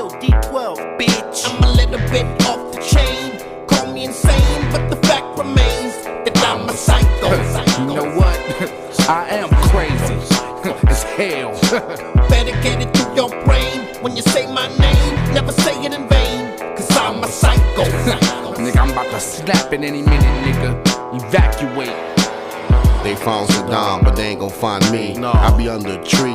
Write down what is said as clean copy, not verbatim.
Ill D12, bitch. I'm a little bit off the chain. Call me insane, but the fact remains that I'm a psycho. You know what? I am crazy as hell. Better get it to your brain when you say my name. Never say it in vain, cause I'm a psycho. Nigga, I'm about to snap in any minute, nigga. Evacuate. They found Saddam, but they ain't gon' find me. No. I be under a tree.